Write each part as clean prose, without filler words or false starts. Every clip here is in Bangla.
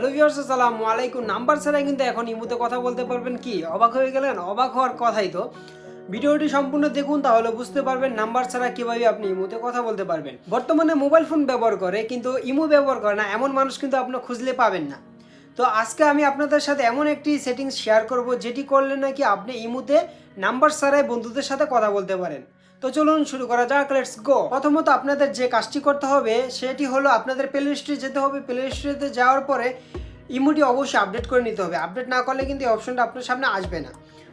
হ্যালো ভিউয়ার্স, আসসালামু আলাইকুম। নাম্বার ছাড়াই কিন্তু এখন ইমুতে কথা বলতে পারবেন। কি অবাক হয়ে গেলেন? অবাক হওয়ার কথাই তো। ভিডিওটি সম্পূর্ণ দেখুন, তাহলে বুঝতে পারবেন নাম্বার ছাড়া কিভাবে আপনি ইমুতে কথা বলতে পারবেন। বর্তমানে মোবাইল ফোন ব্যবহার করে কিন্তু ইমু ব্যবহার করে না এমন মানুষ কিন্তু আপনি খুঁজলে পাবেন না। তো আজকে আমি আপনাদের সাথে এমন একটি সেটিংস শেয়ার করব, যেটি করলে নাকি আপনি ইমুতে নাম্বার ছাড়াই বন্ধুদের সাথে কথা বলতে পারেন। তো চলুন শুরু করা যাক, লেটস গো। প্রথমত আপনাদের যে কাজটি করতে হবে সেটি হলো আপনাদের প্লে লিস্টে যেতে হবে। প্লে লিস্টে যাওয়ার পরে ইমোটি অবশ্যই আপডেট করে নিতে হবে। আপডেট না করলে কিন্তু এই অপশনটা আপনার সামনে আসবে না।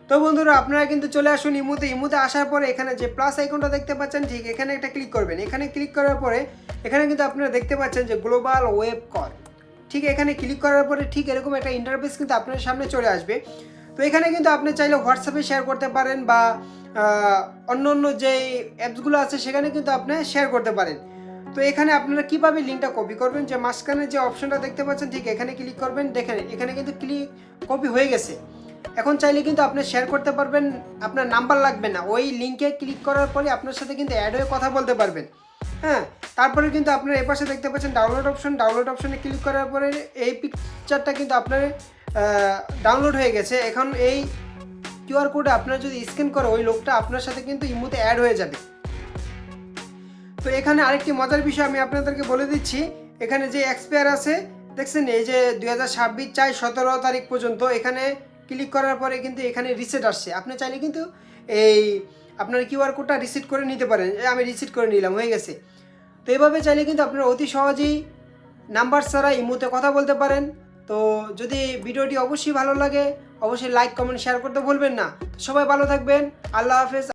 তো বন্ধুরা, আপনারা কিন্তু চলে আসুন ইমোতে আসার পরে এখানে যে প্লাস আইকনটা দেখতে পাচ্ছেন, ঠিক এখানে একটা ক্লিক করবেন। এখানে ক্লিক করার পরে এখানে কিন্তু আপনারা দেখতে পাচ্ছেন যে গ্লোবাল ওয়েব কল। ঠিক এখানে ক্লিক করার পরে ঠিক এরকম একটা ইন্টারফেস কিন্তু আপনার সামনে চলে আসবে। তো এখানে কিন্তু আপনি চাইলে হোয়াটসঅ্যাপে শেয়ার করতে পারেন বা অন্য অন্য যে অ্যাপসগুলো আছে সেখানে কিন্তু আপনি শেয়ার করতে পারেন। তো এখানে আপনারা কিভাবে লিঙ্কটা কপি করবেন, যে মাঝখানে যে অপশনটা দেখতে পাচ্ছেন ঠিক এখানে ক্লিক করবেন। দেখেন এখানে কিন্তু কপি হয়ে গেছে। এখন চাইলে কিন্তু আপনি শেয়ার করতে পারবেন, আপনার নাম্বার লাগবে না। ওই লিঙ্কে ক্লিক করার পরে আপনার সাথে কিন্তু অ্যাড হয়ে কথা বলতে পারবেন। হ্যাঁ, তারপরে কিন্তু আপনার এপাশে দেখতে পাচ্ছেন ডাউনলোড অপশনে ক্লিক করার পরে এই পিকচারটা কিন্তু আপনার ডাউনলোড হয়ে গেছে। এখন এই কিউআর কোডে আপনারা যদি স্ক্যান করে ওই লোকটা আপনার সাথে কিন্তু ইমোতে অ্যাড হয়ে যাবে। তো এখানে আরেকটি মজার বিষয় আমি আপনাদেরকে বলে দিচ্ছি। এখানে যে এক্সপায়ার আছে দেখছেন, এই যে 2026/4/17 পর্যন্ত, এখানে ক্লিক করার পরে কিন্তু এখানে রিসেট আসছে। আপনি চাইলে কিন্তু এই আপনার কিউআর কোডটা রিসেট করে নিতে পারেন। আমি রিসেট করে নিলাম, হয়ে গেছে। তো এইভাবে চাইলে কিন্তু আপনারা অতি সহজেই নাম্বার ছাড়া ইমোতে কথা বলতে পারেন। তো যদি ভিডিওটি অবশ্যই ভালো লাগে, অবশ্যই লাইক কমেন্ট শেয়ার করতে ভুলবেন না। তো সবাই ভালো থাকবেন, আল্লাহ হাফেজ।